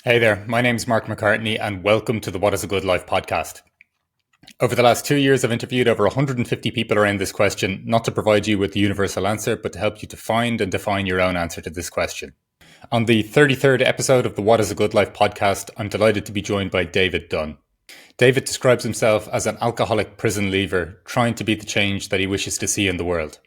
Hey there, my name's Mark McCartney and welcome to the What is a Good Life podcast. Over the last 2 years, I've interviewed over 150 people around this question, not to provide you with the universal answer, but to help you to find and define your own answer to this question. On the 33rd episode of the What is a Good Life podcast, I'm delighted to be joined by David Dunn. David describes himself as an alcoholic prison leaver, trying to be the change that he wishes to see in the world.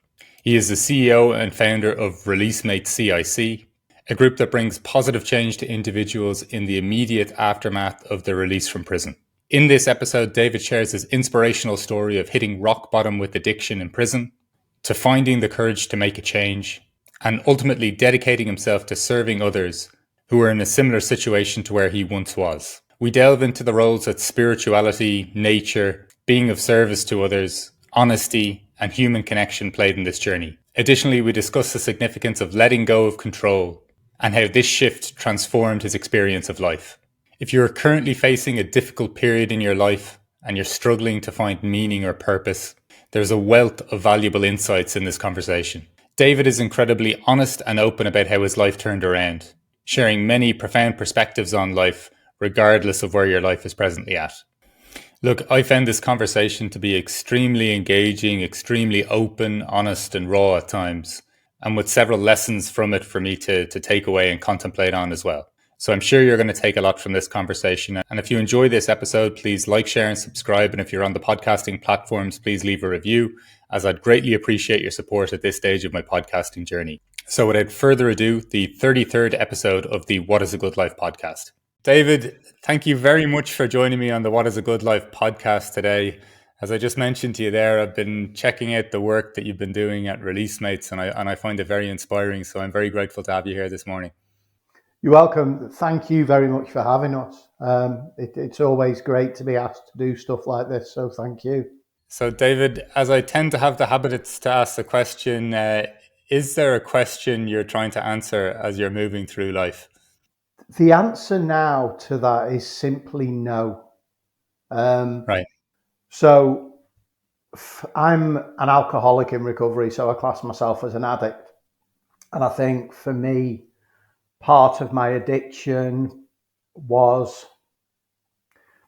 He is the CEO and founder of ReleaseMate CIC, a group that brings positive change to individuals in the immediate aftermath of their release from prison. In this episode, David shares his inspirational story of hitting rock bottom with addiction in prison, to finding the courage to make a change, and ultimately dedicating himself to serving others who are in a similar situation to where he once was. We delve into the roles that spirituality, nature, being of service to others, honesty, and human connection played in this journey. Additionally, we discuss the significance of letting go of control and how this shift transformed his experience of life. If you are currently facing a difficult period in your life and you're struggling to find meaning or purpose, there's a wealth of valuable insights in this conversation. David is incredibly honest and open about how his life turned around, sharing many profound perspectives on life, regardless of where your life is presently at. Look, I found this conversation to be extremely engaging, extremely open, honest, and raw at times, and with several lessons from it for me to take away and contemplate on as well. So I'm sure you're going to take a lot from this conversation. And if you enjoy this episode, please like, share, and subscribe. And if you're on the podcasting platforms, please leave a review, as I'd greatly appreciate your support at this stage of my podcasting journey. So without further ado, the 33rd episode of the What is a Good Life podcast. David, thank you very much for joining me on the What is a Good Life podcast today. As I just mentioned to you there, I've been checking out the work that you've been doing at ReleaseMates, and I find it very inspiring. So I'm very grateful to have you here this morning. You're welcome. Thank you very much for having us. It's always great to be asked to do stuff like this, so thank you. So David, as I tend to have the habit to ask the question, is there a question you're trying to answer as you're moving through life? The answer now to that is simply no. Right. So I'm an alcoholic in recovery, so I class myself as an addict. And I think for me, part of my addiction was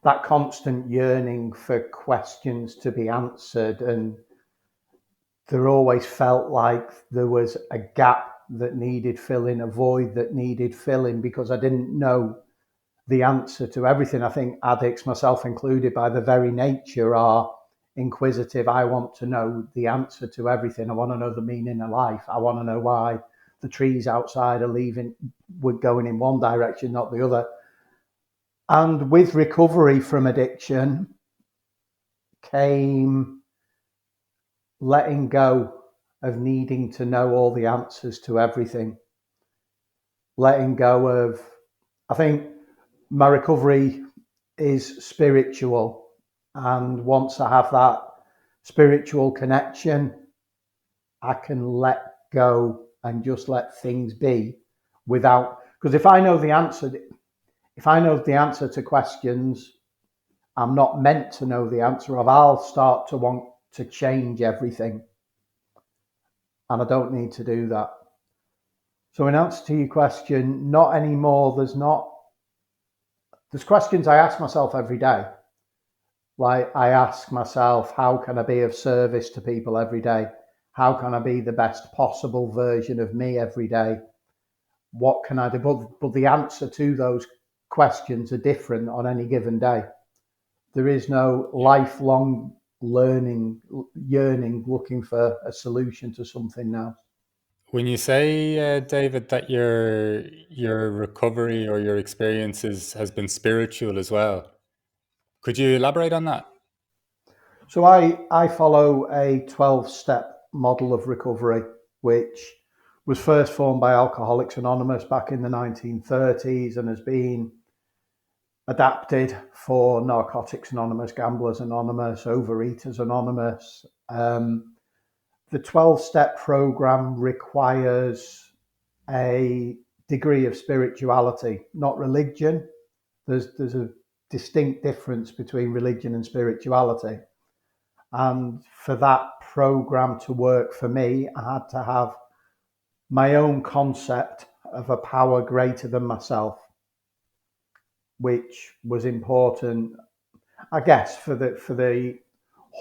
that constant yearning for questions to be answered. And there always felt like there was a gap that needed filling, a void that needed filling, because I didn't know the answer to everything. I think addicts, myself included, by the very nature, are inquisitive. I want to know the answer to everything. I want to know the meaning of life. I want to know why the trees outside we're going in one direction, not the other. And with recovery from addiction came letting go of needing to know all the answers to everything. Letting go of, I think my recovery is spiritual. And once I have that spiritual connection, I can let go and just let things be because if I know the answer to questions I'm not meant to know the answer of, I'll start to want to change everything. And I don't need to do that. So in answer to your question, not anymore. There's questions I ask myself every day. Like I ask myself, how can I be of service to people every day? How can I be the best possible version of me every day? What can I do? But the answer to those questions are different on any given day. There is no lifelong yearning, looking for a solution to something now. When you say, David, that your recovery or your experiences has been spiritual as well, could you elaborate on that? So I follow a 12-step model of recovery, which was first formed by Alcoholics Anonymous back in the 1930s and has been adapted for Narcotics Anonymous, Gamblers Anonymous, Overeaters Anonymous. The 12-step program requires a degree of spirituality, not religion. There's a distinct difference between religion and spirituality. And for that program to work for me, I had to have my own concept of a power greater than myself. which was important, I guess, for the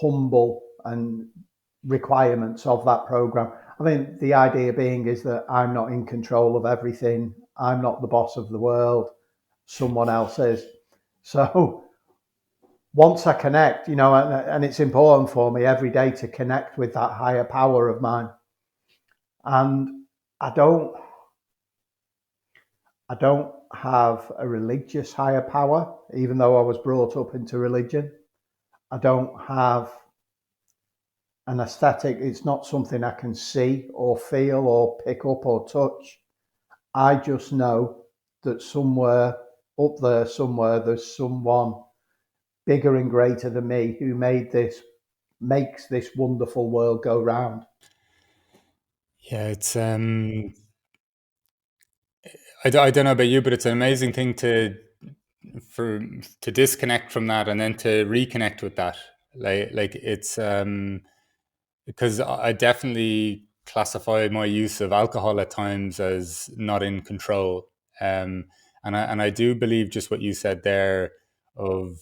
humble and requirements of that program. I think the idea being is that I'm not in control of everything. I'm not the boss of the world. Someone else is. So once I connect, and it's important for me every day to connect with that higher power of mine. And I don't, I don't have a religious higher power, even though I was brought up into religion. I don't have an aesthetic. It's not something I can see or feel or pick up or touch. I just know that somewhere up there, somewhere, there's someone bigger and greater than me who makes this wonderful world go round. Yeah, it's I don't know about you, but it's an amazing thing for to disconnect from that and then to reconnect with that. Like it's because I definitely classify my use of alcohol at times as not in control. Um, and I do believe just what you said there of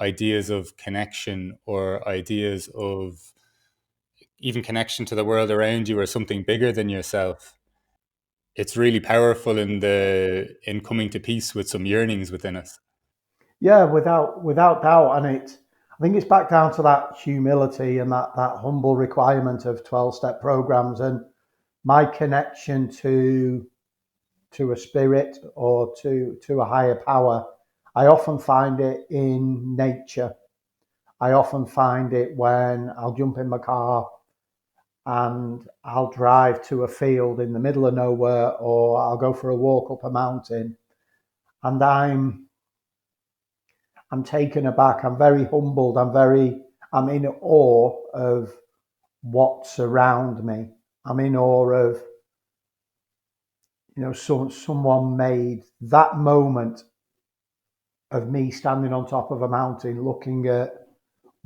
ideas of connection or ideas of even connection to the world around you or something bigger than yourself. It's really powerful in coming to peace with some yearnings within us. Yeah, without doubt, and I think it's back down to that humility and that humble requirement of 12-step programs and my connection to a spirit or to a higher power. I often find it in nature. I often find it when I'll jump in my car and I'll drive to a field in the middle of nowhere, or I'll go for a walk up a mountain, and I'm taken aback. I'm very humbled. I'm in awe of what's around me. I'm in awe of, someone made that moment of me standing on top of a mountain, looking at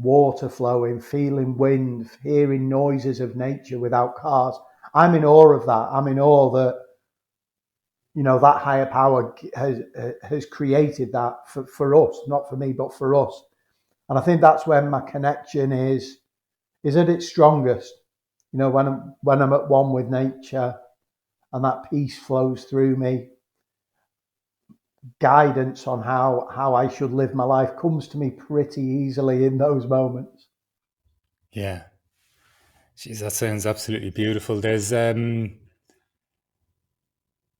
water flowing, feeling wind, hearing noises of nature without cars. I'm in awe of that. I'm in awe that, that higher power has created that for us, not for me, but for us. And I think that's when my connection is at its strongest. When I'm at one with nature and that peace flows through me, guidance on how I should live my life comes to me pretty easily in those moments. Yeah. Jeez, that sounds absolutely beautiful. I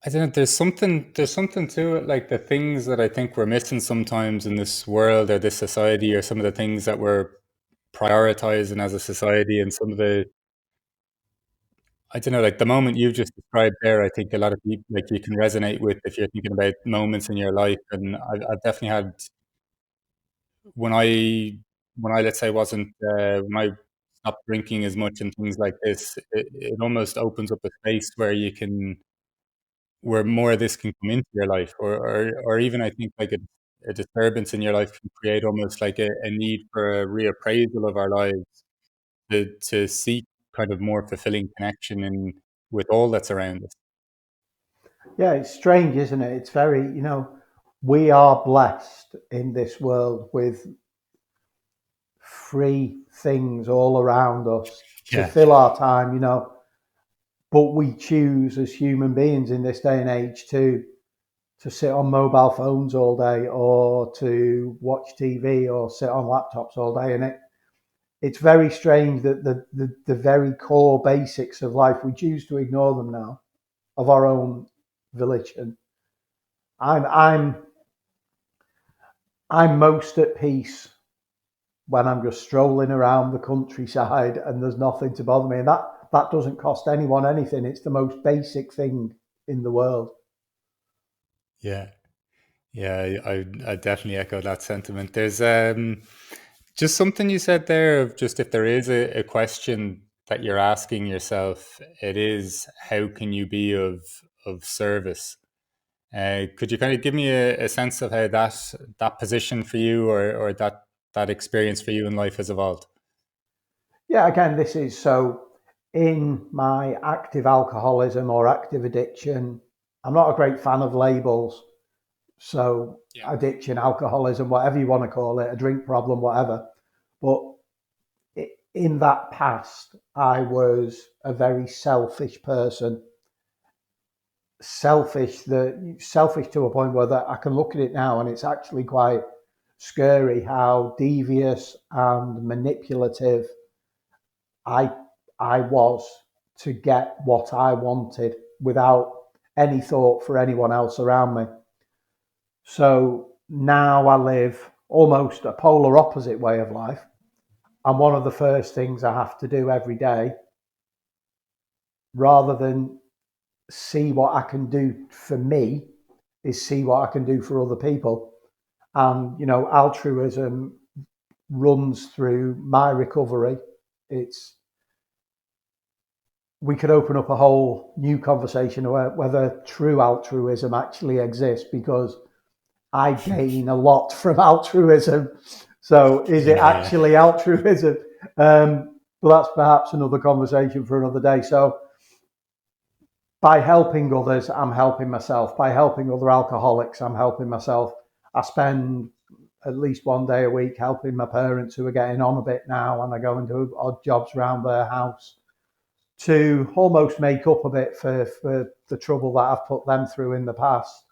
don't know, there's something to it, like the things that I think we're missing sometimes in this world or this society, or some of the things that we're prioritizing as a society, and some of the, I don't know, like the moment you've just described there, I think a lot of people, like, you can resonate with if you're thinking about moments in your life. And I've definitely had, when I let's say wasn't when I stopped drinking as much and things like this, it almost opens up a space where you can, where more of this can come into your life, or even I think like a disturbance in your life can create almost like a need for a reappraisal of our lives, to seek kind of more fulfilling connection in with all that's around us. Yeah, it's strange, isn't it? It's very, we are blessed in this world with free things all around us to Yeah. fill our time, but we choose as human beings in this day and age to sit on mobile phones all day or to watch TV or sit on laptops all day. And it's very strange that the very core basics of life, we choose to ignore them now of our own volition. I'm I'm I'm most at peace when I'm just strolling around the countryside and there's nothing to bother me. And that doesn't cost anyone anything. It's the most basic thing in the world. Yeah. Yeah, I definitely echo that sentiment. There's just something you said there of just, if there is a question that you're asking yourself, it is, how can you be of service? Could you kind of give me a sense of how that position for you, or that experience for you in life has evolved? Yeah, again, this is so in my active alcoholism or active addiction, I'm not a great fan of labels. So addiction, alcoholism, whatever you want to call it, a drink problem, whatever. But in that past, I was a very selfish person. Selfish to a point where that I can look at it now and it's actually quite scary how devious and manipulative I I was to get what I wanted without any thought for anyone else around me. So now I live almost a polar opposite way of life. And one of the first things I have to do every day, rather than see what I can do for me, is see what I can do for other people. And, altruism runs through my recovery. We could open up a whole new conversation whether true altruism actually exists, because I gain a lot from altruism. So is it actually altruism? But that's perhaps another conversation for another day. So by helping others, I'm helping myself. By helping other alcoholics, I'm helping myself. I spend at least one day a week helping my parents who are getting on a bit now, and I go and do odd jobs around their house to almost make up a bit for the trouble that I've put them through in the past.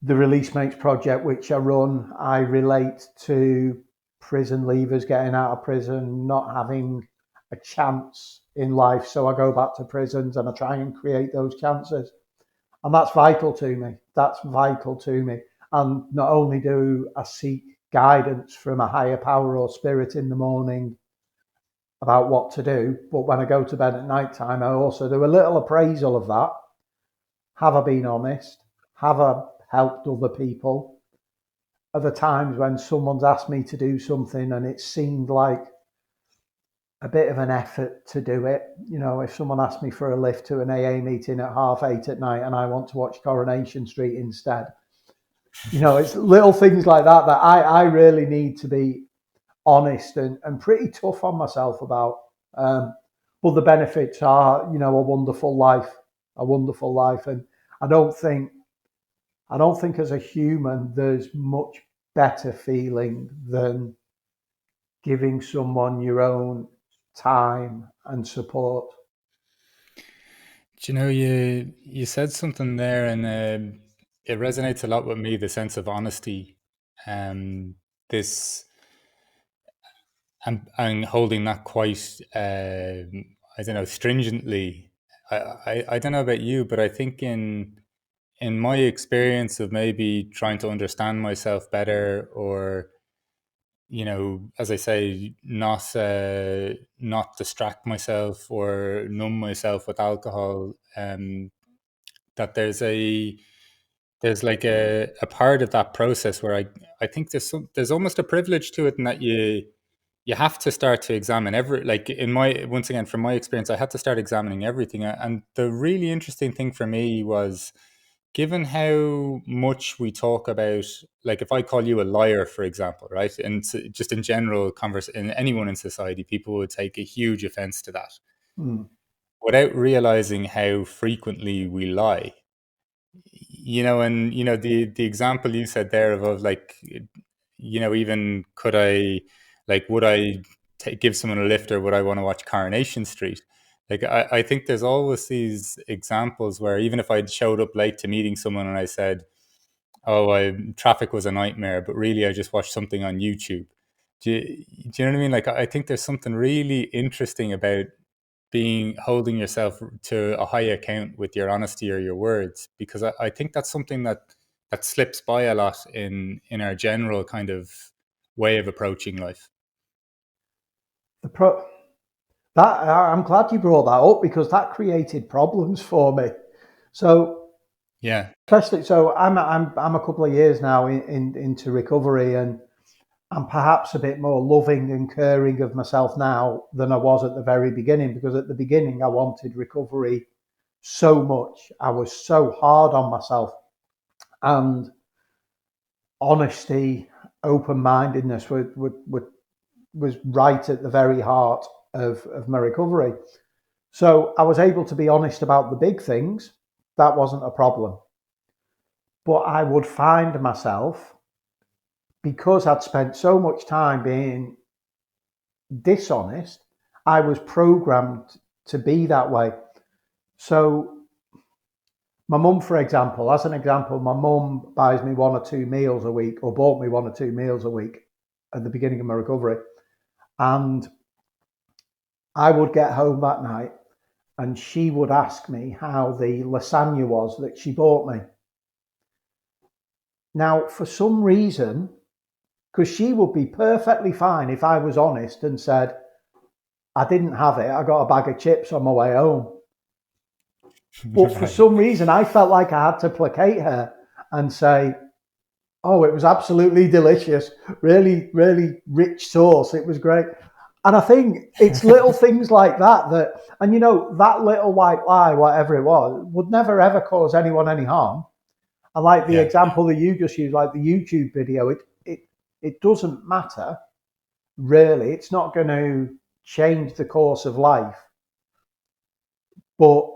The Release Mates project, which I run, I relate to prison leavers getting out of prison, not having a chance in life. So I go back to prisons and I try and create those chances. And that's vital to me. That's vital to me. And not only do I seek guidance from a higher power or spirit in the morning about what to do, but when I go to bed at night time, I also do a little appraisal of that. Have I been honest? Have I helped other people? Are there times when someone's asked me to do something and it seemed like a bit of an effort to do it? If someone asked me for a lift to an AA meeting at 8:30 at night and I want to watch Coronation Street instead, it's little things like that I really need to be honest and pretty tough on myself about. But the benefits are, a wonderful life, and I don't think as a human there's much better feeling than giving someone your own time and support. Do you know, you said something there, and it resonates a lot with me. The sense of honesty, this, and holding that quite, I don't know, stringently. I don't know about you, but I think in my experience of maybe trying to understand myself better, or as I say, not distract myself or numb myself with alcohol, that there's like a part of that process where I think there's almost a privilege to it, in that you have to start to examine like in my, once again, from my experience, I had to start examining everything. And the really interesting thing for me was, given how much we talk about, like, if I call you a liar, for example, right? And just in general in anyone in society, people would take a huge offense to that, without realizing how frequently we lie. And the example you said there of like, even could I, like, would I give someone a lift, or would I want to watch Coronation Street? Like, I think there's always these examples where, even if I'd showed up late to meeting someone and I said, oh, traffic was a nightmare, but really I just watched something on YouTube. Do you know what I mean? Like, I think there's something really interesting about holding yourself to a high account with your honesty or your words, because I think that's something that slips by a lot in our general kind of way of approaching life. I'm glad you brought that up, because that created problems for me. So Yeah. especially, so I'm a couple of years now into recovery, and I'm perhaps a bit more loving and caring of myself now than I was at the very beginning, because at the beginning I wanted recovery so much. I was so hard on myself, and honesty, open-mindedness was right at the very heart of my recovery. So I was able to be honest about the big things. That wasn't a problem. But I would find myself, because I'd spent so much time being dishonest, I was programmed to be that way. So my mum, for example, as an example, my mum buys me 1 or 2 meals a week, or bought me 1 or 2 meals a week at the beginning of my recovery. And I would get home that night and she would ask me how the lasagna was that she bought me. Now, for some reason, because she would be perfectly fine if I was honest and said, I didn't have it, I got a bag of chips on my way home. But for Right. some reason, I felt like I had to placate her and say, oh, it was absolutely delicious, really, really rich sauce. It was great. And I think it's little things like that, and that little white lie, whatever it was, would never ever cause anyone any harm. And like the Yeah. example that you just used, like the YouTube video, it doesn't matter really. It's not going to change the course of life, but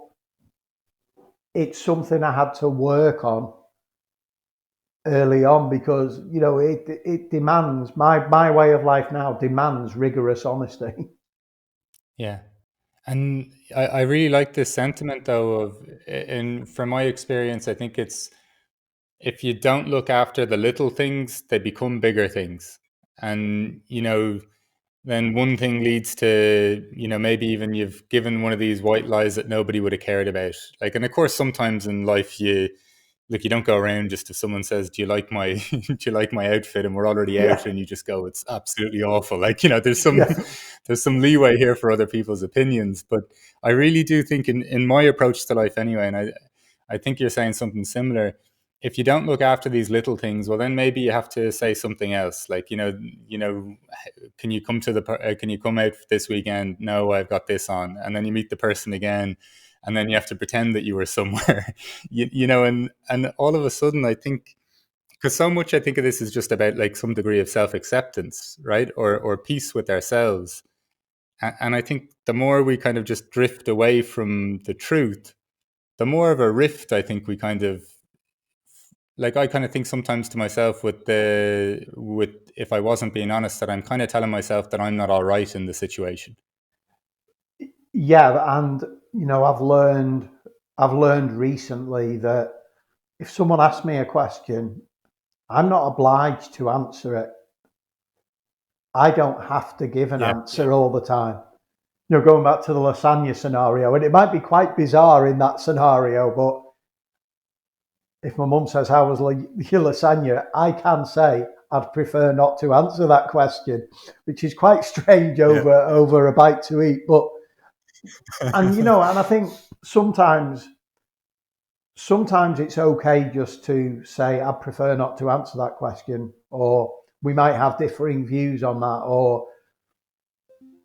it's something I had to work on early on, because it demands my way of life now demands rigorous honesty. Yeah. And I really like this sentiment though of, and from my experience, I think it's, if you don't look after the little things, they become bigger things. And, then one thing leads to, maybe even you've given one of these white lies that nobody would have cared about. Like, and of course, sometimes in life, you don't go around just if someone says, "Do you like my do you like my outfit?" and we're already out, Yeah, and you just go, "It's absolutely awful." Like, there's some yeah, there's some leeway here for other people's opinions, but I really do think in my approach to life anyway, and I think you're saying something similar. If you don't look after these little things, well, then maybe you have to say something else. Like, can you can you come out this weekend? No, I've got this on, and then you meet the person again, and then you have to pretend that you were somewhere. And all of a sudden, I think, because so much I think of this is just about like some degree of self-acceptance, right, or peace with ourselves. And I think the more we kind of just drift away from the truth, the more of a rift I think we kind of, like, I kind of think sometimes to myself with if I wasn't being honest, that I'm kind of telling myself that I'm not all right in the situation. yeah. And I've learned recently that if someone asks me a question, I'm not obliged to answer it. I don't have to give an Yeah. answer all the time. Going back to the lasagna scenario, and it might be quite bizarre in that scenario, but if my mum says, how was your lasagna? I can say, I'd prefer not to answer that question, which is quite strange Yeah. over a bite to eat. But, and I think sometimes it's okay just to say, I prefer not to answer that question, or we might have differing views on that, or,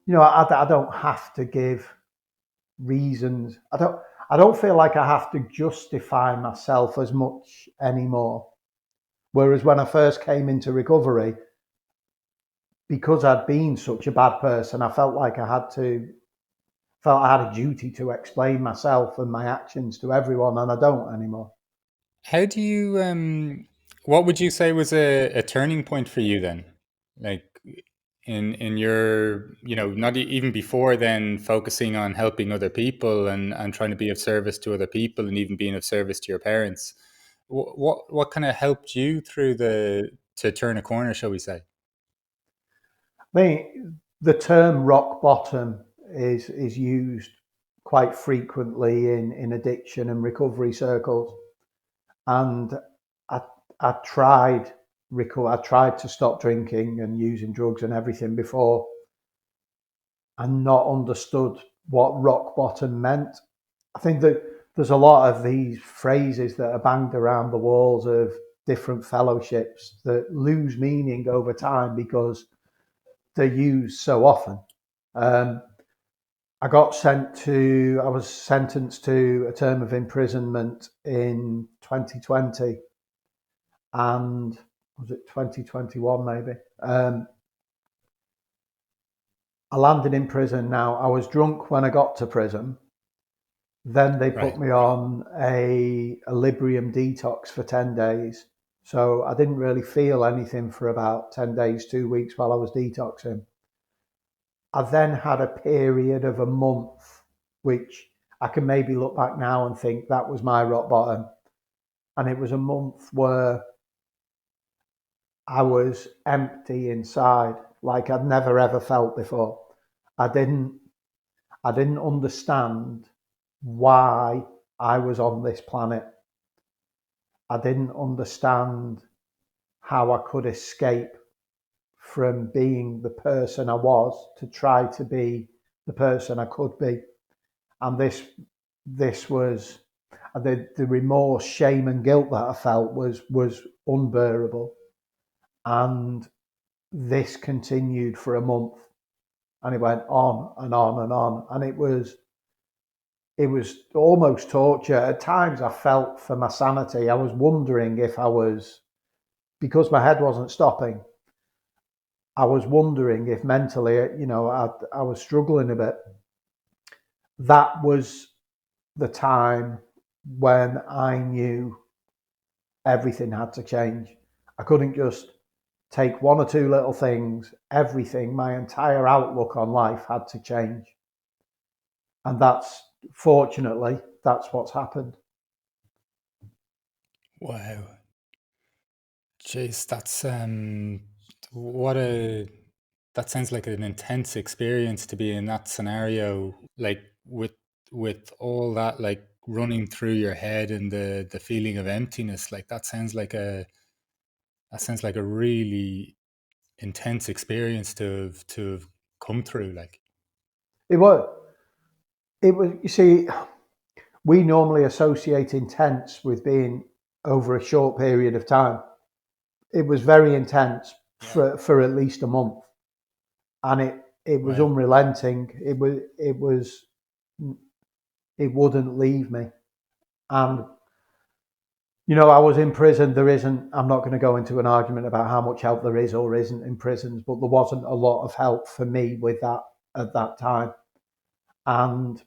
I don't have to give reasons. I don't feel like I have to justify myself as much anymore. Whereas when I first came into recovery, because I'd been such a bad person, I felt I had a duty to explain myself and my actions to everyone, and I don't anymore. How do you what would you say was a turning point for you then? Like, in your, not even before then, focusing on helping other people and trying to be of service to other people and even being of service to your parents. What kind of helped you through the to turn a corner, shall we say? I mean, the term rock bottom is used quite frequently in addiction and recovery circles, and I I tried I tried to stop drinking and using drugs and everything before, and not understood what rock bottom meant. I think that there's a lot of these phrases that are banged around the walls of different fellowships that lose meaning over time because they're used so often. Um, I was sentenced to a term of imprisonment in 2020, and was it 2021 maybe? I landed in prison. Now, I was drunk when I got to prison, Then they put Right. me on a Librium detox for 10 days. So I didn't really feel anything for about 10 days, 2 weeks while I was detoxing. I then had a period of a month, which I can maybe look back now and think that was my rock bottom. And it was a month where I was empty inside, like I'd never ever felt before. I didn't I didn't understand why I was on this planet. I didn't understand how I could escape from being the person I was to try to be the person I could be. And this was the remorse, shame, and guilt that I felt was unbearable. And this continued for a month, and it went on and on and on, and it was almost torture. At times, I felt for my sanity. I was wondering if I was, because my head wasn't stopping. I was wondering if mentally, I was struggling a bit. That was the time when I knew everything had to change. I couldn't just take one or two little things. Everything, my entire outlook on life had to change. And fortunately, that's what's happened. Wow. Jeez, that's what a that sounds like an intense experience to be in that scenario, like with all that like running through your head and the feeling of emptiness. Like that sounds like a really intense experience to have come through. Like, It was, you see, we normally associate intense with being over a short period of time. It was very intense yeah, for at least a month, and it was wow, unrelenting. It wouldn't leave me. And I was in prison. I'm not going to go into an argument about how much help there is or isn't in prisons, but there wasn't a lot of help for me with that at that time. And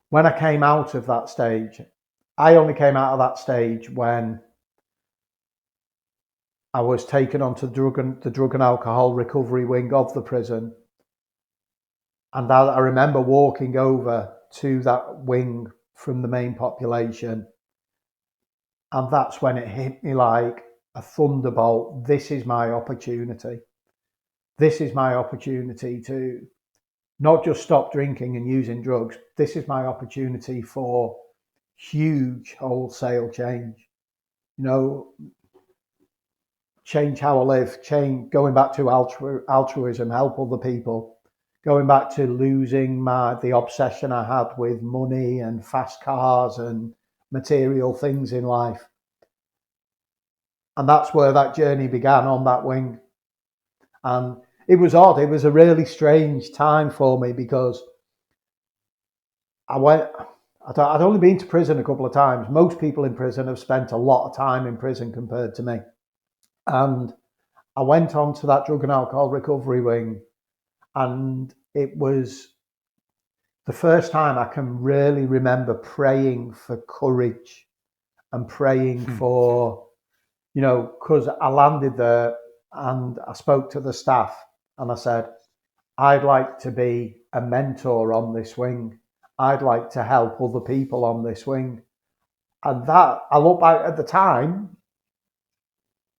when I came out of that stage, I only came out of that stage when I was taken onto the drug and alcohol recovery wing of the prison. And I remember walking over to that wing from the main population. And that's when it hit me like a thunderbolt. This is my opportunity. This is my opportunity to not just stop drinking and using drugs. This is my opportunity for huge wholesale change. You know, change how I live, going back to altruism, help other people, going back to losing the obsession I had with money and fast cars and material things in life. And that's where that journey began, on that wing. And it was odd. It was a really strange time for me because I went. I'd only been to prison a couple of times. Most people in prison have spent a lot of time in prison compared to me. And I went on to that drug and alcohol recovery wing, and it was the first time I can really remember praying for courage and praying for, because I landed there and I spoke to the staff and I said, I'd like to be a mentor on this wing. I'd like to help other people on this wing. And that, I look back at the time,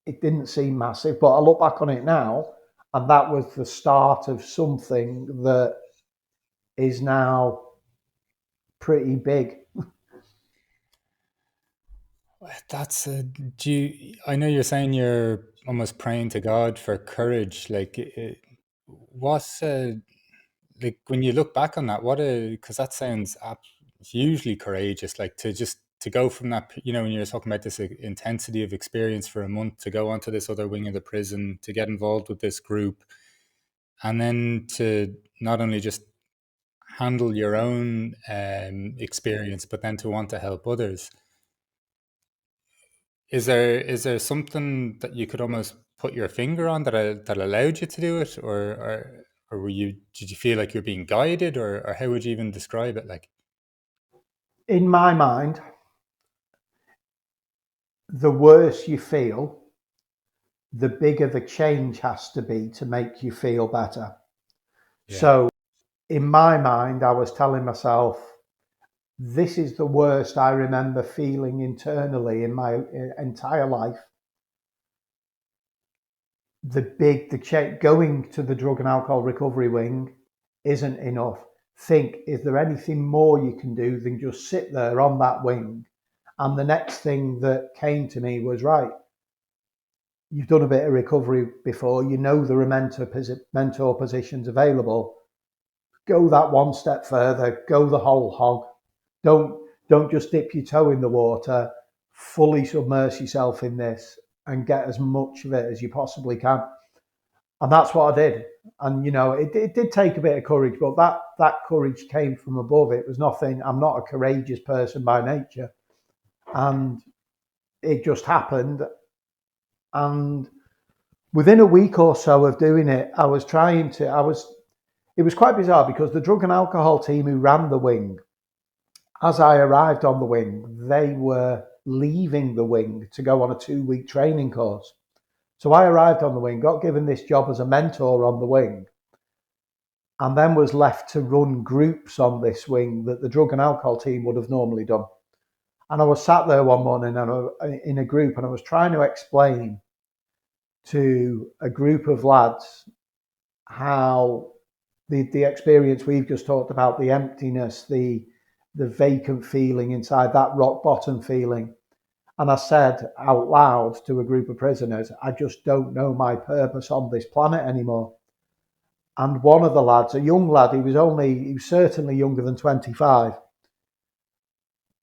it didn't seem massive, but I look back on it now, and that was the start of something that is now pretty big. that's a. Do you? I know you're saying you're almost praying to God for courage. Like, what's like when you look back on that, what a because that sounds hugely courageous. Like to just to go from that, when you're talking about this intensity of experience for a month to go onto this other wing of the prison, to get involved with this group, and then to not only just handle your own experience, but then to want to help others. Is there something that you could almost put your finger on that allowed you to do it, or did you feel like you're being guided, or how would you even describe it? Like, In my mind, the worse you feel, the bigger the change has to be to make you feel better. Yeah. So in my mind, I was telling myself, this is the worst I remember feeling internally in my entire life. Going to the drug and alcohol recovery wing isn't enough. Think, is there anything more you can do than just sit there on that wing? And the next thing that came to me was, right, you've done a bit of recovery before, you know there are mentor positions available. Go that one step further, go the whole hog. Don't don't just dip your toe in the water, fully submerge yourself in this and get as much of it as you possibly can. And that's what I did. And it did take a bit of courage, but that courage came from above. It was nothing. I'm not a courageous person by nature, and it just happened. And within a week or so of doing it, I was trying to. I was. It was quite bizarre because the drug and alcohol team who ran the wing, as I arrived on the wing, they were leaving the wing to go on a 2-week training course. So I arrived on the wing, got given this job as a mentor on the wing, and then was left to run groups on this wing that the drug and alcohol team would have normally done. And I was sat there one morning in a group, and I was trying to explain to a group of lads how the experience we've just talked about, the emptiness, the vacant feeling inside, that rock bottom feeling. And I said out loud to a group of prisoners, I just don't know my purpose on this planet anymore. And one of the lads, a young lad, he was certainly younger than 25,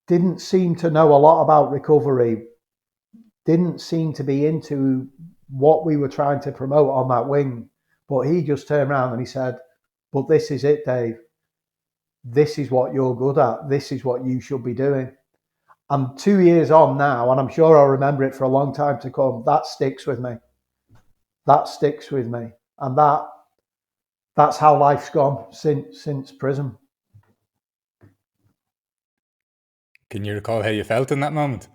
didn't seem to know a lot about recovery, didn't seem to be into what we were trying to promote on that wing. But he just turned around and he said, but this is it, Dave. This is what you're good at. This is what you should be doing. I'm 2 years on now, and I'm sure I'll remember it for a long time to come. That sticks with me. That sticks with me. And that's how life's gone since prison. Can you recall how you felt in that moment?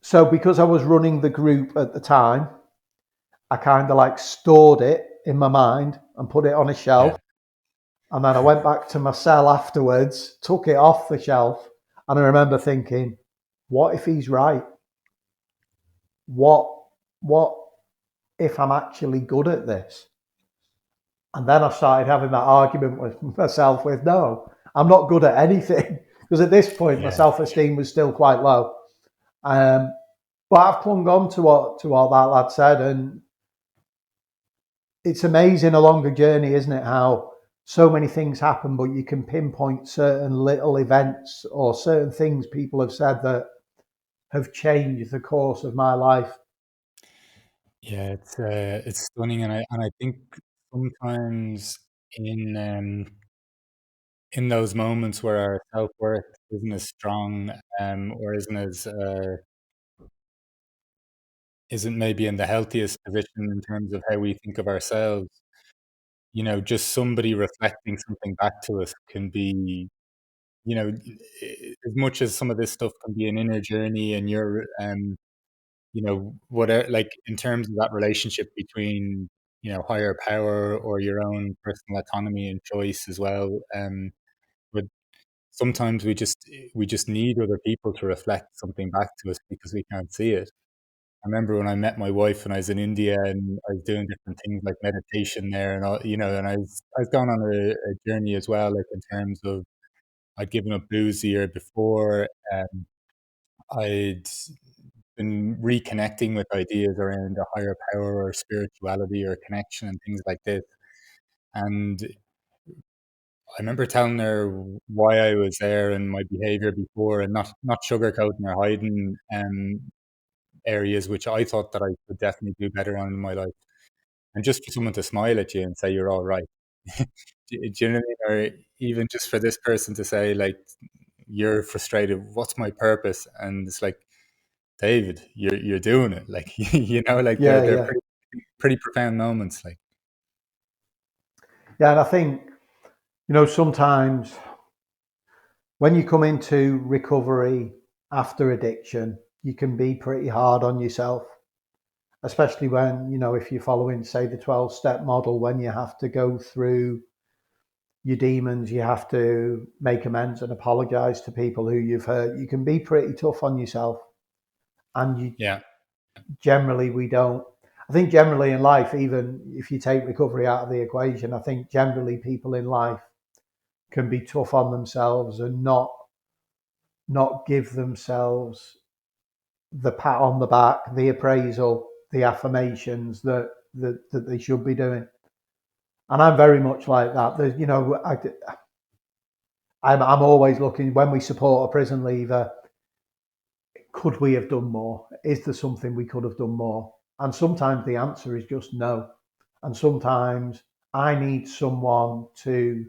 So because I was running the group at the time, I kind of like stored it in my mind and put it on a Yeah. shelf. And then I went back to my cell afterwards, took it off the shelf, and I remember thinking, what if he's right? What what if I'm actually good at this? And then I started having that argument with myself with, no, I'm not good at anything. Because at this point, my Yeah. self-esteem was still quite low. Um, but I've clung on to what that lad said, and it's amazing along the journey, isn't it? How so many things happen, but you can pinpoint certain little events or certain things people have said that have changed the course of my life. Yeah, it's stunning, and I think sometimes in um in those moments where our self worth isn't as strong, or isn't maybe in the healthiest position in terms of how we think of ourselves, just somebody reflecting something back to us can be, as much as some of this stuff can be an inner journey, and you're, whatever, like in terms of that relationship between, higher power or your own personal autonomy and choice as well. But sometimes we just need other people to reflect something back to us because we can't see it. I remember when I met my wife when I was in India and I was doing different things like meditation there and all, and I was going on a journey as well, like in terms of I'd given up booze the year before. I'd been reconnecting with ideas around a higher power or spirituality or connection and things like this. And I remember telling her why I was there and my behavior before, and not sugarcoating or hiding areas which I thought that I could definitely do better on in my life. And just for someone to smile at you and say you're all right. Do you know what I mean? Or even just for this person to say like, you're frustrated. What's my purpose? And it's like, David, you're doing it. Like, like they're Yeah, they're yeah, pretty profound moments. Like, yeah. And I think sometimes when you come into recovery after addiction, you can be pretty hard on yourself, especially when, if you're following, say, the 12-step model, when you have to go through your demons, you have to make amends and apologize to people who you've hurt. You can be pretty tough on yourself. And Yeah. generally, we don't. I think generally in life, even if you take recovery out of the equation, I think generally people in life can be tough on themselves and not give themselves the pat on the back, the appraisal, the affirmations that they should be doing. And I'm very much like that. There's, I'm always looking when we support a prison leaver. Could we have done more? Is there something we could have done more? And sometimes the answer is just no. And sometimes I need someone to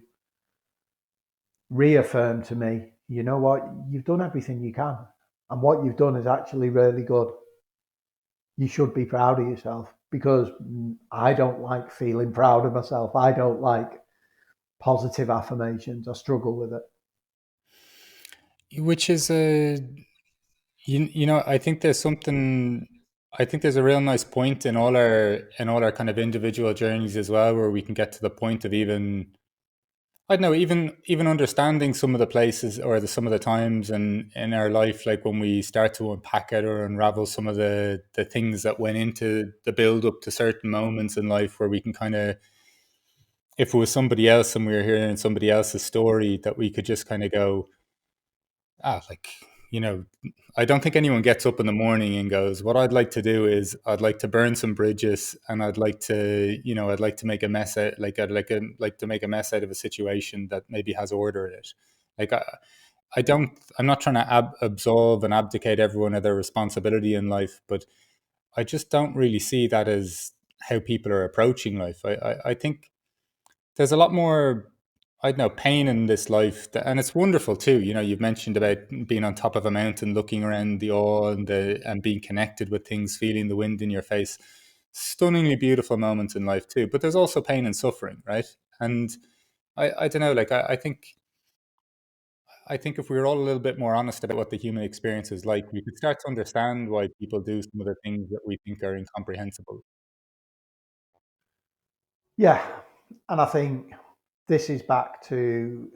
reaffirm to me, you know what, you've done everything you can. And what you've done is actually really good. You should be proud of yourself, because I don't like feeling proud of myself. I don't like positive affirmations. I struggle with it. Which is a I think there's something. I think there's a real nice point in all our kind of individual journeys as well, where we can get to the point of even, I don't know, even understanding some of the places or some of the times in our life, like when we start to unpack it or unravel some of the things that went into the build up to certain moments in life, where we can kind of, if it was somebody else and we were hearing somebody else's story, that we could just kind of go, like, you know, I don't think anyone gets up in the morning and goes, what I'd like to do is I'd like to burn some bridges, and I'd like to, I'd like to make a mess out, like to make a mess out of a situation that maybe has order in it. Like, I'm not trying to absolve and abdicate everyone of their responsibility in life, but I just don't really see that as how people are approaching life. I think there's a lot more, I don't know, pain in this life, and it's wonderful too. You've mentioned about being on top of a mountain, looking around the awe and being connected with things, feeling the wind in your face. Stunningly beautiful moments in life too. But there's also pain and suffering, right? And I don't know, like I think if we were all a little bit more honest about what the human experience is like, we could start to understand why people do some of the things that we think are incomprehensible. Yeah. And I think this is back to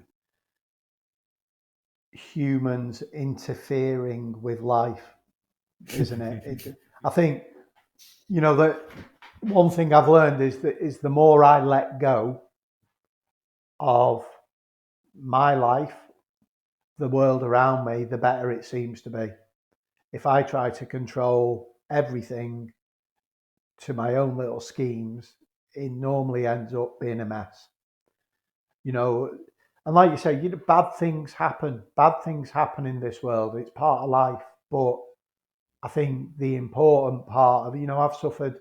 humans interfering with life, isn't it? I think, that one thing I've learned is the more I let go of my life, the world around me, the better it seems to be. If I try to control everything to my own little schemes, it normally ends up being a mess. You know, and like you say, bad things happen. Bad things happen in this world. It's part of life. But I think the important part of, I've suffered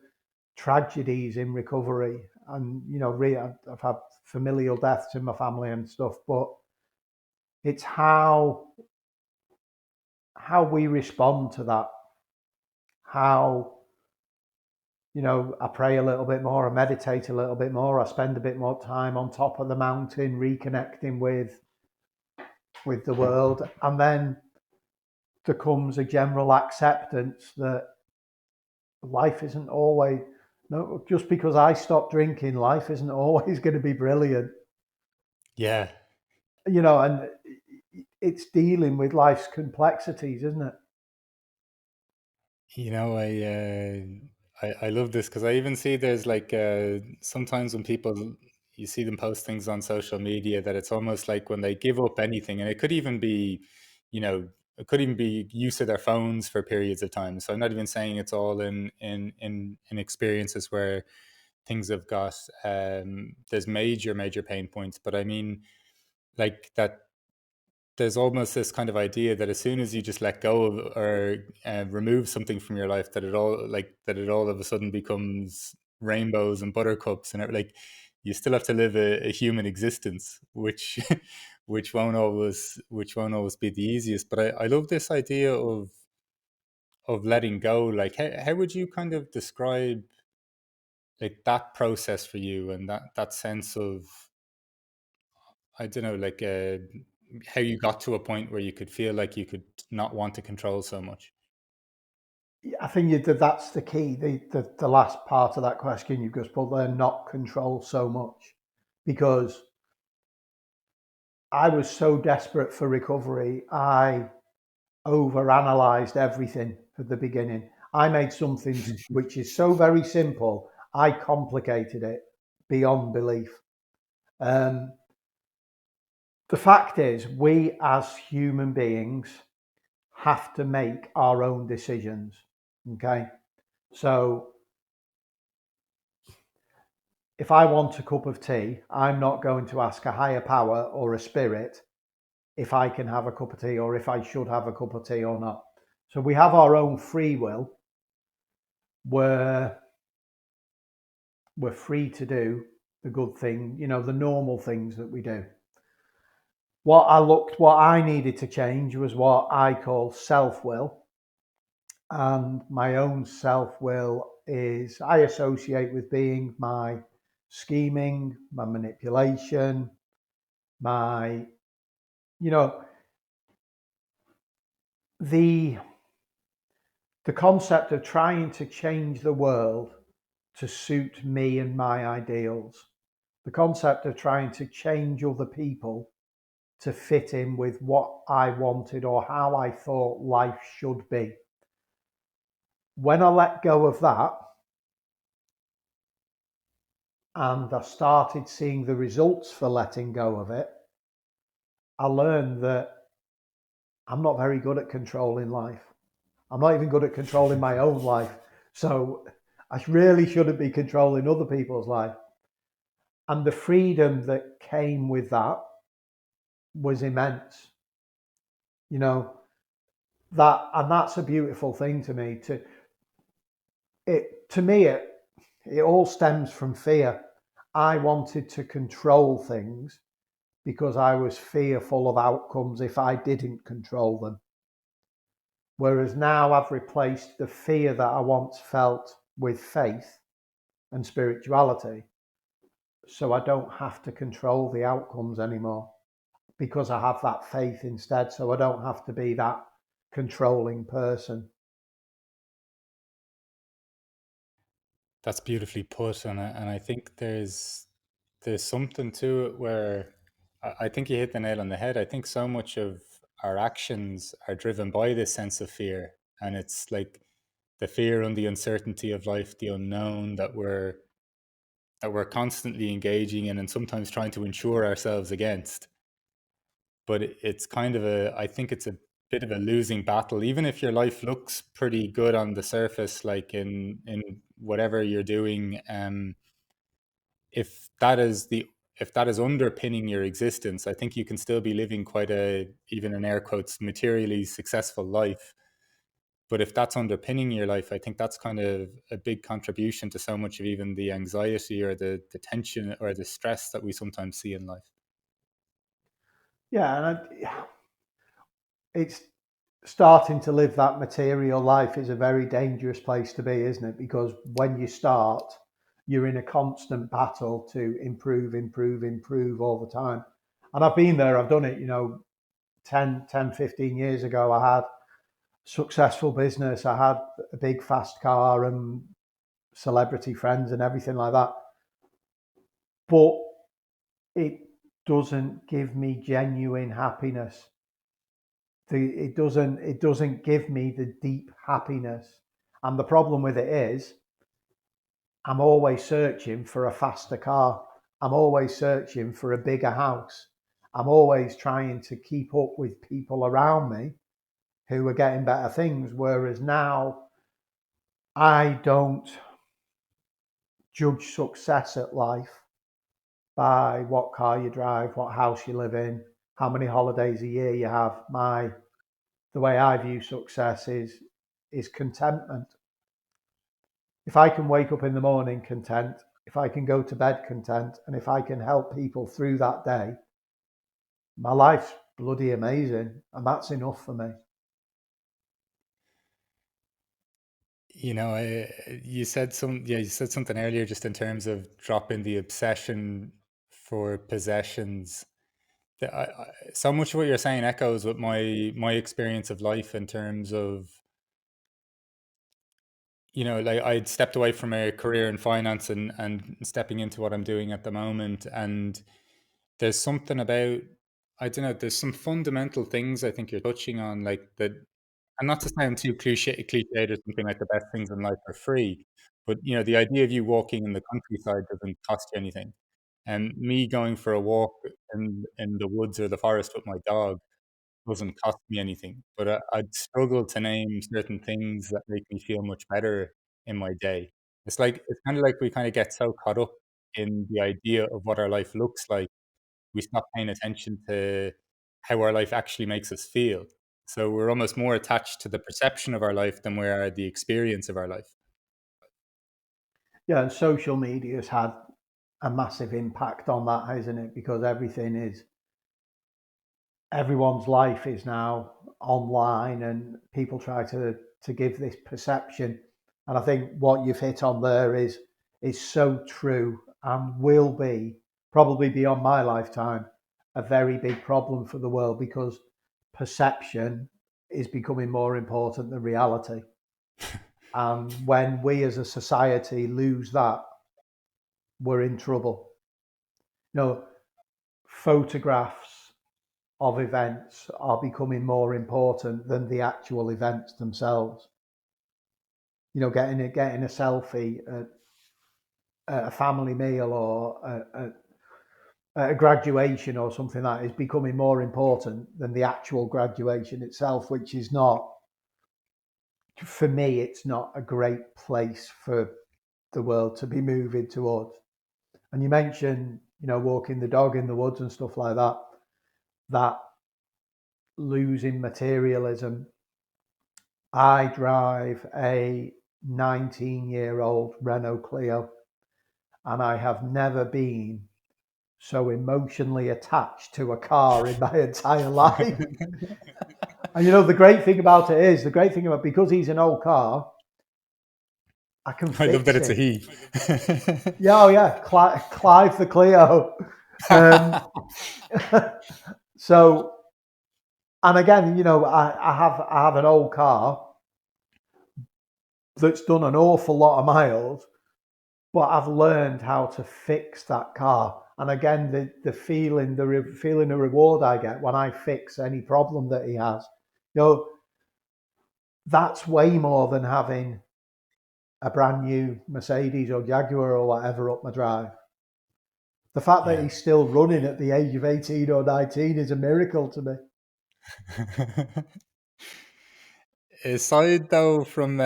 tragedies in recovery, and really, I've had familial deaths in my family and stuff. But it's how we respond to that. How, I pray a little bit more, I meditate a little bit more, I spend a bit more time on top of the mountain, reconnecting with the world, and then there comes a general acceptance that life isn't always, no, just because I stop drinking, life isn't always going to be brilliant. Yeah. And it's dealing with life's complexities, isn't it? You know, I love this because I even see there's like sometimes when people, you see them post things on social media, that it's almost like when they give up anything, and it could even be, it could even be use of their phones for periods of time. So I'm not even saying it's all in experiences where things have got there's major pain points, but I mean, like that, there's almost this kind of idea that as soon as you just let go of or remove something from your life, that it all of a sudden becomes rainbows and buttercups, and like you still have to live a human existence, which which won't always be the easiest. But I love this idea of letting go. Like, how would you kind of describe like that process for you, and that sense of, I don't know, like how you got to a point where you could feel like you could not want to control so much. I think that's the key. The last part of that question you've just put there, not control so much, because I was so desperate for recovery. I overanalyzed everything at the beginning. I made something which is so very simple. I complicated it beyond belief. Um, the fact is, we as human beings have to make our own decisions. Okay. So if I want a cup of tea, I'm not going to ask a higher power or a spirit if I can have a cup of tea or if I should have a cup of tea or not. So we have our own free will where we're free to do the good thing, the normal things that we do. What I needed to change was what I call self will. And my own self will is I associate with being my scheming, my manipulation, my, you know, the the concept of trying to change the world to suit me and my ideals, the concept of trying to change other people to fit in with what I wanted or how I thought life should be. When I let go of that and I started seeing the results for letting go of it, I learned that I'm not very good at controlling life. I'm not even good at controlling my own life. So I really shouldn't be controlling other people's life. And the freedom that came with that was immense. You know, that's a beautiful thing to me. To me it all stems from fear. I wanted to control things because I was fearful of outcomes if I didn't control them. Whereas now I've replaced the fear that I once felt with faith and spirituality. So I don't have to control the outcomes anymore because I have that faith instead. So I don't have to be that controlling person. That's beautifully put, and I think there's something to it where I think you hit the nail on the head. I think so much of our actions are driven by this sense of fear, and it's like the fear and the uncertainty of life, the unknown that we're constantly engaging in, and sometimes trying to insure ourselves against. But it's kind of I think it's a bit of a losing battle, even if your life looks pretty good on the surface, like in whatever you're doing. If that is the if that is underpinning your existence, I think you can still be living quite a, even in air quotes, materially successful life. But if that's underpinning your life, I think that's kind of a big contribution to so much of even the anxiety or the tension or the stress that we sometimes see in life. Yeah, it's starting to live that material life is a very dangerous place to be, isn't it? Because when you start, you're in a constant battle to improve, improve, improve all the time. And I've been there, I've done it, 15 years ago. I had successful business, I had a big fast car and celebrity friends and everything like that. But it doesn't give me genuine happiness. It doesn't give me the deep happiness. And the problem with it is I'm always searching for a faster car. I'm always searching for a bigger house. I'm always trying to keep up with people around me who are getting better things. Whereas now I don't judge success at life by what car you drive, what house you live in, how many holidays a year you have. The way I view success is contentment. If I can wake up in the morning content, if I can go to bed content, and if I can help people through that day, my life's bloody amazing, and that's enough for me. You said something earlier just in terms of dropping the obsession for possessions. So much of what you're saying echoes with my experience of life in terms of, like I'd stepped away from a career in finance and stepping into what I'm doing at the moment. And there's something about, I don't know, there's some fundamental things I think you're touching on, like that, and not to sound too cliched or something, like the best things in life are free, but the idea of you walking in the countryside doesn't cost you anything. And me going for a walk in the woods or the forest with my dog doesn't cost me anything. But I'd struggle to name certain things that make me feel much better in my day. It's kind of like we kind of get so caught up in the idea of what our life looks like, we stop paying attention to how our life actually makes us feel. So we're almost more attached to the perception of our life than we are the experience of our life. Yeah, and social media has had a massive impact on that, hasn't it? Because everyone's life is now online, and people try to give this perception. And I think what you've hit on there is so true, and will be, probably beyond my lifetime, a very big problem for the world, because perception is becoming more important than reality. And when we as a society lose that, we're in trouble. You know, photographs of events are becoming more important than the actual events themselves. Getting a selfie at a family meal, or at a graduation or something like that, is becoming more important than the actual graduation itself, which is not, for me, it's not a great place for the world to be moving towards. And you mentioned, walking the dog in the woods and stuff like that, that losing materialism. I drive a 19-year-old Renault Clio, and I have never been so emotionally attached to a car in my entire life. And the great thing about it is, because he's an old car, I can I love that fix it's a it. he. Yeah, oh yeah, Clive the Clio. Um, so, and again, I have an old car that's done an awful lot of miles, but I've learned how to fix that car. And again, the feeling, feeling of reward I get when I fix any problem that he has, you know, that's way more than having a brand new Mercedes or Jaguar or whatever up my drive. The fact that Yeah. he's still running at the age of 18 or 19 is a miracle to me. Aside though from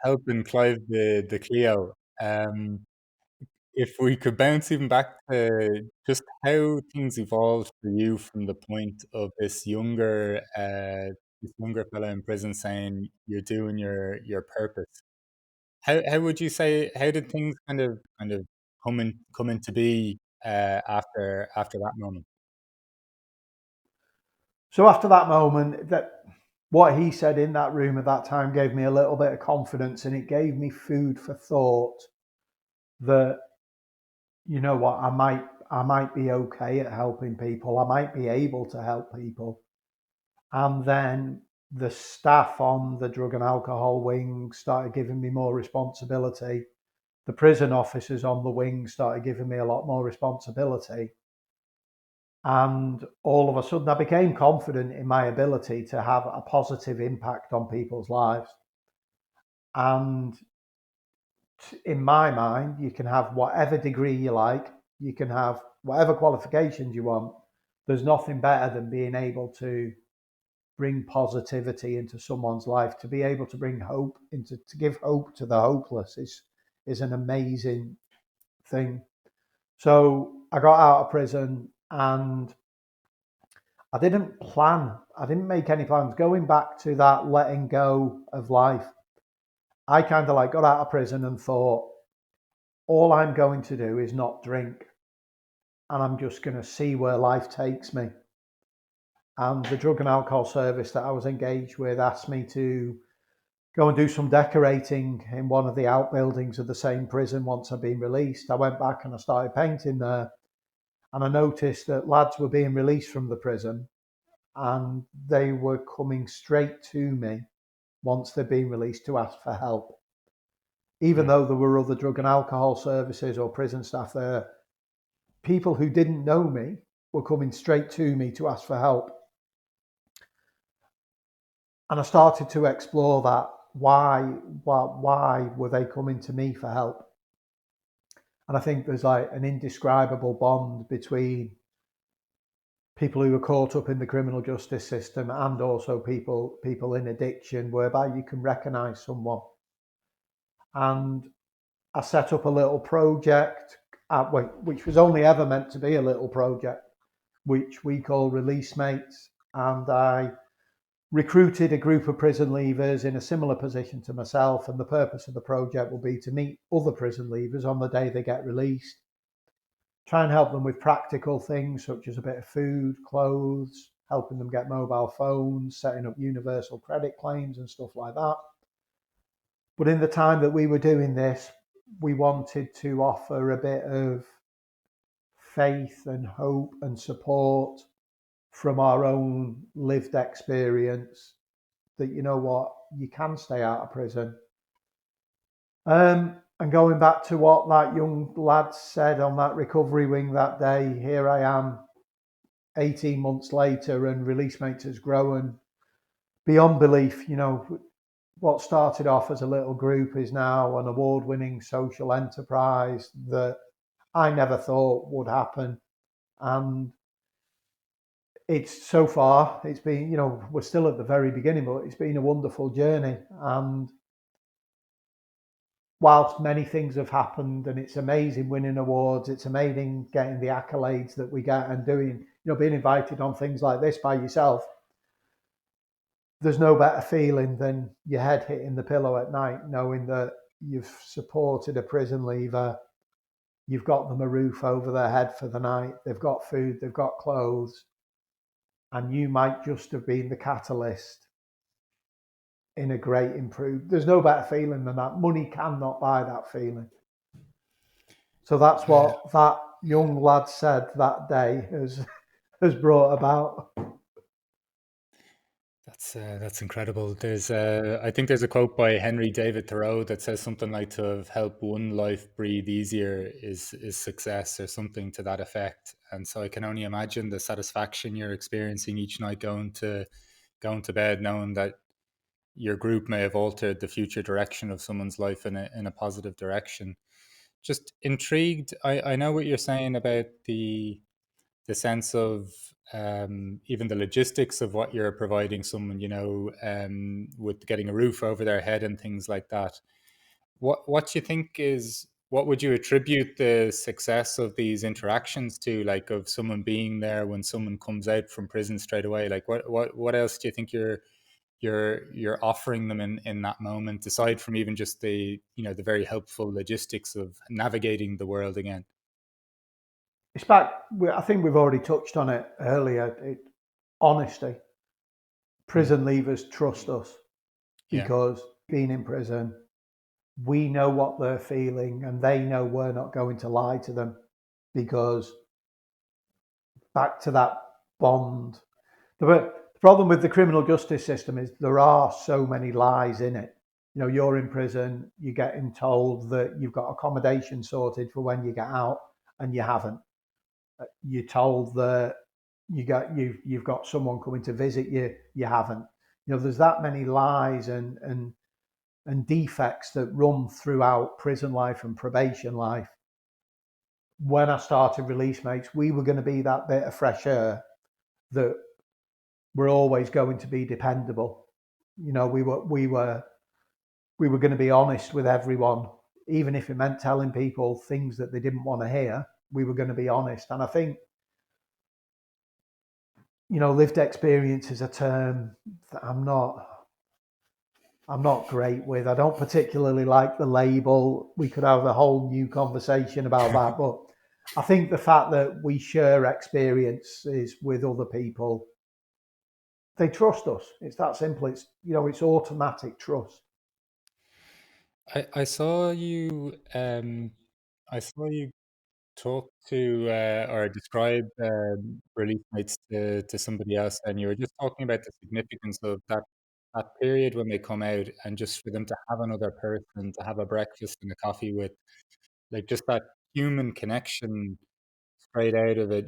helping Clive the Clio, if we could bounce even back to just how things evolved for you from the point of this younger fella in prison saying you're doing your purpose. How would you say, how did things kind of come into be after that moment? So after that moment, that what he said in that room at that time gave me a little bit of confidence, and it gave me food for thought that, what, I might be okay at helping people. I might be able to help people. And then the staff on the drug and alcohol wing started giving me more responsibility. The prison officers on the wing started giving me a lot more responsibility. And all of a sudden, I became confident in my ability to have a positive impact on people's lives. And in my mind, you can have whatever degree you like, you can have whatever qualifications you want. There's nothing better than being able to bring positivity into someone's life, to be able to bring hope to give hope to the hopeless is an amazing thing. So I got out of prison, and I didn't make any plans. Going back to that letting go of life, I kind of like got out of prison and thought, all I'm going to do is not drink, and I'm just going to see where life takes me. And the drug and alcohol service that I was engaged with asked me to go and do some decorating in one of the outbuildings of the same prison once I'd been released. I went back and I started painting there. And I noticed that lads were being released from the prison and they were coming straight to me once they'd been released to ask for help. Even Mm. though there were other drug and alcohol services or prison staff there, people who didn't know me were coming straight to me to ask for help. And I started to explore that. Why were they coming to me for help? And I think there's like an indescribable bond between people who are caught up in the criminal justice system and also people in addiction, whereby you can recognise someone. And I set up a little project, which was only ever meant to be a little project, which we call Release Mates. And I recruited a group of prison leavers in a similar position to myself. And the purpose of the project will be to meet other prison leavers on the day they get released, try and help them with practical things such as a bit of food, clothes, helping them get mobile phones, setting up universal credit claims and stuff like that. But in the time that we were doing this, we wanted to offer a bit of faith and hope and support from our own lived experience that, you know what, you can stay out of prison. And going back to what that young lad said on that recovery wing that day, here I am 18 months later, and Release Mates has grown beyond belief. You know, what started off as a little group is now an award-winning social enterprise that I never thought would happen. And it's so far, it's been, you know, we're still at the very beginning, but it's been a wonderful journey. And whilst many things have happened and it's amazing winning awards, it's amazing getting the accolades that we get and doing, you know, being invited on things like this by yourself, there's no better feeling than your head hitting the pillow at night, knowing that you've supported a prison leaver, you've got them a roof over their head for the night, they've got food, they've got clothes, and you might just have been the catalyst in a great improve. There's no better feeling than that. Money cannot buy that feeling. So that's Uh, what that young lad said that day has brought about. that's incredible. There's I think there's a quote by Henry David Thoreau that says something like, "To have helped one life breathe easier is success," or something to that effect. And so I can only imagine the satisfaction you're experiencing each night going to bed, knowing that your group may have altered the future direction of someone's life in a positive direction. Just intrigued. I know what you're saying about the sense of even the logistics of what you're providing someone, with getting a roof over their head and things like that. What do you think is what would you attribute the success of these interactions to, like of someone being there when someone comes out from prison straight away? Like what else do you think you're offering them in that moment, aside from even just the very helpful logistics of navigating the world again? It's back. I think we've already touched on it earlier. Honesty. Mm. Prison leavers trust us Yeah. because being in prison, we know what they're feeling, and they know we're not going to lie to them. Because back to that bond. The problem with the criminal justice system is there are so many lies in it. You know, you're in prison, you're getting told that you've got accommodation sorted for when you get out, and you haven't. You're told that you've got someone coming to visit you, you haven't. You know, there's that many lies and defects that run throughout prison life and probation life. When I started Release Mates, we were going to be that bit of fresh air that we're always going to be dependable. You know, we were going to be honest with everyone, even if it meant telling people things that they didn't want to hear. We were going to be honest, and I think, you know, lived experience is a term that I'm not great with. I don't particularly like the label. We could have a whole new conversation about that, but I think the fact that we share experiences with other people, they trust us. It's that simple. It's, you know, it's automatic trust. I saw you I saw you talk to or describe release mates to somebody else, and you were just talking about the significance of that period when they come out, and just for them to have another person to have a breakfast and a coffee with, like just that human connection straight out of it.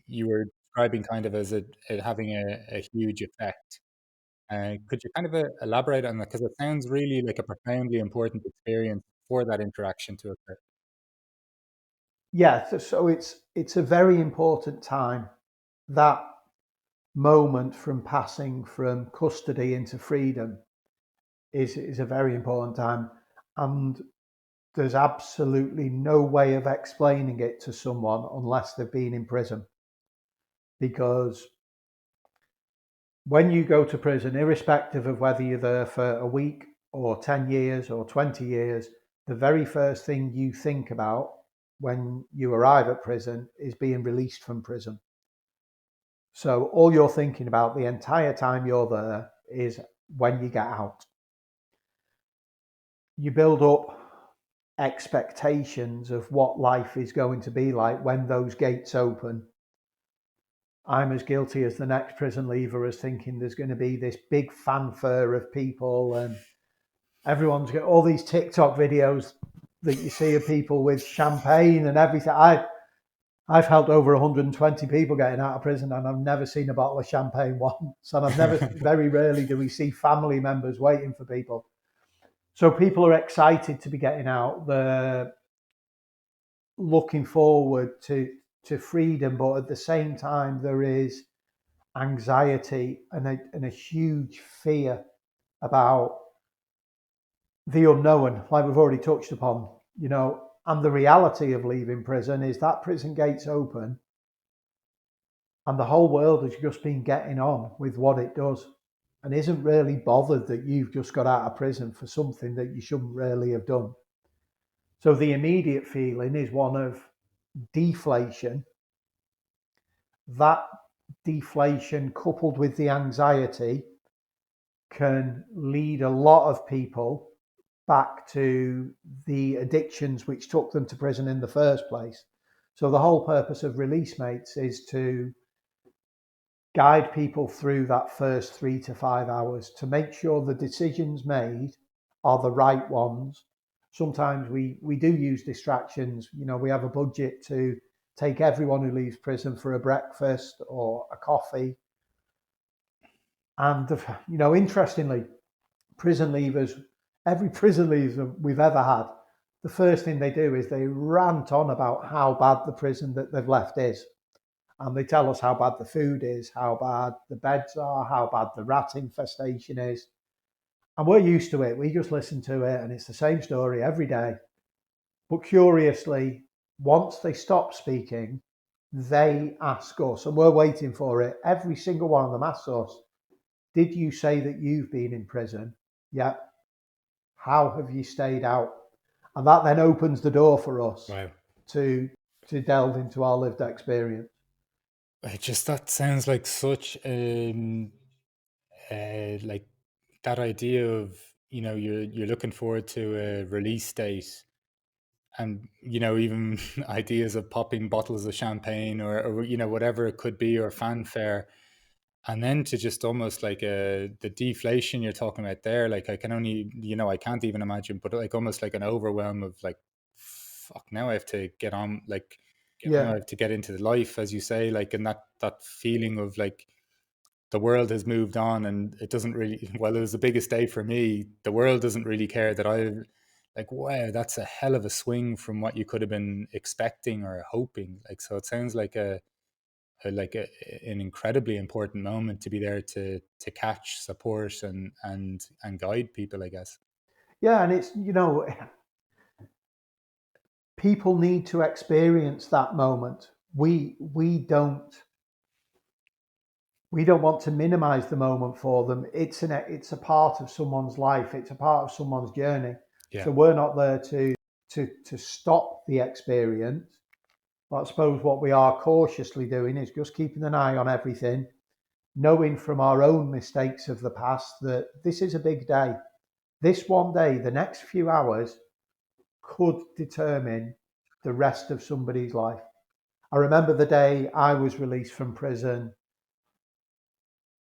You were describing kind of as it having a huge effect. Could you kind of elaborate on that? Because it sounds really like a profoundly important experience for that interaction to occur. Yeah, so it's a very important time. That moment from passing from custody into freedom is a very important time, and there's absolutely no way of explaining it to someone unless they've been in prison. Because when you go to prison, irrespective of whether you're there for a week or 10 years or 20 years, the very first thing you think about when you arrive at prison is being released from prison. So all you're thinking about the entire time you're there is when you get out. You build up expectations of what life is going to be like when those gates open. I'm as guilty as the next prison leaver as thinking there's going to be this big fanfare of people, and everyone's got all these TikTok videos that you see of people with champagne and everything. I've helped over 120 people getting out of prison, and I've never seen a bottle of champagne once. And very rarely do we see family members waiting for people. So people are excited to be getting out. They're looking forward to freedom, but at the same time, there is anxiety and a huge fear about the unknown, like we've already touched upon, and the reality of leaving prison is that prison gates open and the whole world has just been getting on with what it does and isn't really bothered that you've just got out of prison for something that you shouldn't really have done. So the immediate feeling is one of deflation. That deflation, coupled with the anxiety, can lead a lot of people back to the addictions which took them to prison in the first place. So the whole purpose of Release Mates is to guide people through that first 3 to 5 hours to make sure the decisions made are the right ones. Sometimes we do use distractions. We have a budget to take everyone who leaves prison for a breakfast or a coffee. And, interestingly, prison leavers, every prison leaver we've ever had, the first thing they do is they rant on about how bad the prison that they've left is. And they tell us how bad the food is, how bad the beds are, how bad the rat infestation is. And we're used to it. We just listen to it, and it's the same story every day. But curiously, once they stop speaking, they ask us, and we're waiting for it. Every single one of them asks us, did you say that you've been in prison? Yeah. How have you stayed out? And that then opens the door for us Wow. to delve into our lived experience. It just that sounds like such like that idea of you're looking forward to a release date, and even ideas of popping bottles of champagne or whatever it could be, or fanfare, and then to just almost like the deflation you're talking about there. Like I can only I can't even imagine, but like almost like an overwhelm of like, fuck, now I have to get on, like now I Yeah. have to get into the life, as you say, like, and that feeling of like the world has moved on, and it doesn't really, well, it was the biggest day for me, the world doesn't really care that I, like, wow, that's a hell of a swing from what you could have been expecting or hoping. Like, so it sounds like an incredibly important moment to be there to catch, support, and guide people, I guess. Yeah. And it's, people need to experience that moment. We don't want to minimize the moment for them. It's a part of someone's life. It's a part of someone's journey. Yeah. So we're not there to stop the experience. But I suppose what we are cautiously doing is just keeping an eye on everything, knowing from our own mistakes of the past that this is a big day. This one day, the next few hours, could determine the rest of somebody's life. I remember the day I was released from prison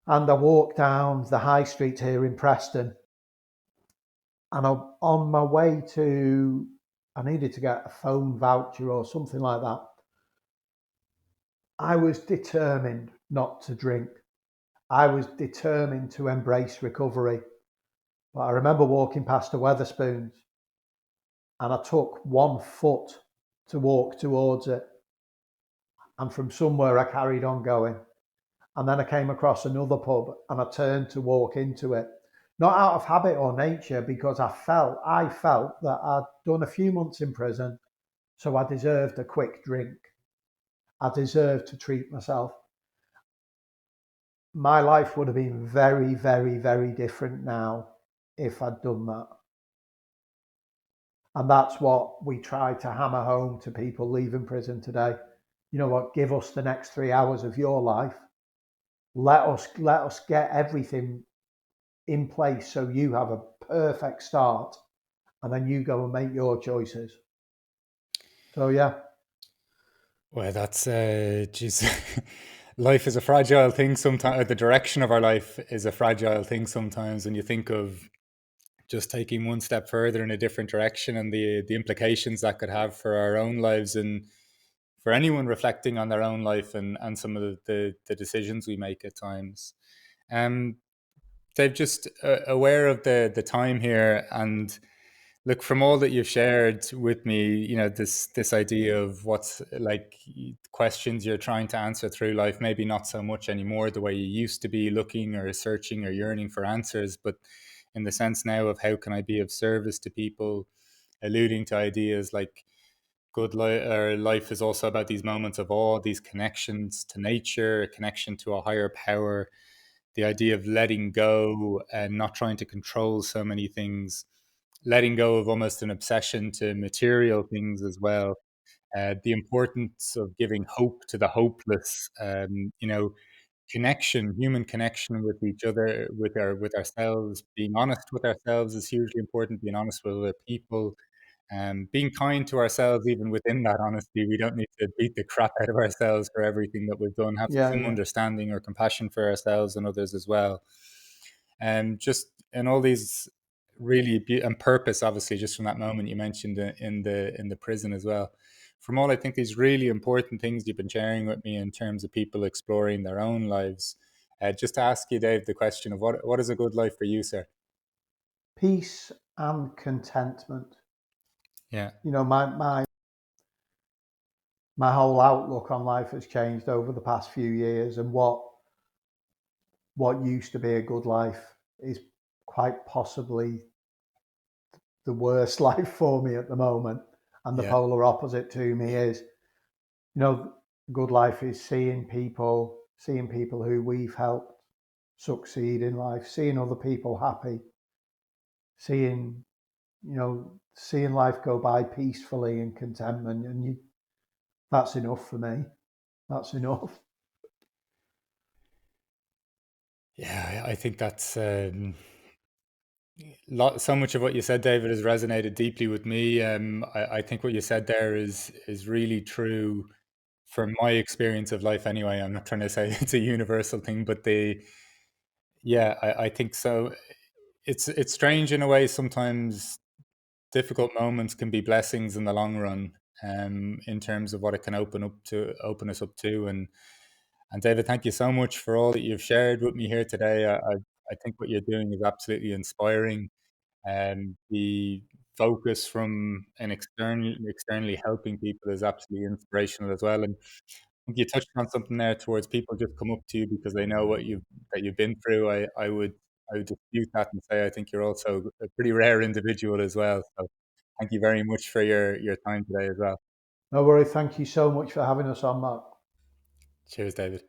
and I walked down the high street here in Preston, and on my way to, I needed to get a phone voucher or something like that. I was determined not to drink. I was determined to embrace recovery. But I remember walking past the Weatherspoons and I took 1 foot to walk towards it. And from somewhere I carried on going. And then I came across another pub and I turned to walk into it. Not out of habit or nature, because I felt that I'd done a few months in prison, so I deserved a quick drink. I deserved to treat myself. My life would have been very, very, very different now if I'd done that. And that's what we try to hammer home to people leaving prison today. You know what? Give us the next 3 hours of your life. Let us get everything in place so you have a perfect start, and then you go and make your choices. So yeah. Well, that's geez. Life is a fragile thing sometimes. The direction of our life is a fragile thing sometimes, and you think of just taking one step further in a different direction and the implications that could have for our own lives, and for anyone reflecting on their own life and some of the decisions we make at times. Um, Dave, just aware of the time here, and look, from all that you've shared with me, this idea of what's like questions you're trying to answer through life, maybe not so much anymore the way you used to be looking or searching or yearning for answers, but in the sense now of how can I be of service to people, alluding to ideas like life is also about these moments of awe, these connections to nature, a connection to a higher power, the idea of letting go and not trying to control so many things, letting go of almost an obsession to material things as well. The importance of giving hope to the hopeless. Connection, human connection with each other, with ourselves. Being honest with ourselves is hugely important. Being honest with other people, being kind to ourselves, even within that honesty. We don't need to beat the crap out of ourselves for everything that we've done. Have Yeah, some yeah. understanding or compassion for ourselves and others as well. And just in all these and purpose, obviously, just from that moment you mentioned in the prison as well. From all, I think these really important things you've been sharing with me in terms of people exploring their own lives. Just to ask you, Dave, the question of what is a good life for you, sir? Peace and contentment. Yeah, You know, my whole outlook on life has changed over the past few years, and what used to be a good life is quite possibly the worst life for me at the moment. And the yeah, polar opposite to me is, good life is seeing people who we've helped succeed in life, seeing other people happy, seeing, seeing life go by peacefully in contentment. And that's enough for me. That's enough. yeah. I think that's so much of what you said, David, has resonated deeply with me. I think what you said there is really true from my experience of life. Anyway, I'm not trying to say it's a universal thing, but yeah, I think so. It's strange in a way. Sometimes difficult moments can be blessings in the long run, in terms of what it can open us up to. And David, thank you so much for all that you've shared with me here today. I think what you're doing is absolutely inspiring. The focus from an externally helping people is absolutely inspirational as well. And I think you touched on something there towards people just come up to you because they know you've been through. I would dispute that and say I think you're also a pretty rare individual as well. So thank you very much for your time today as well. No worry. Thank you so much for having us on, Mark. Cheers, David.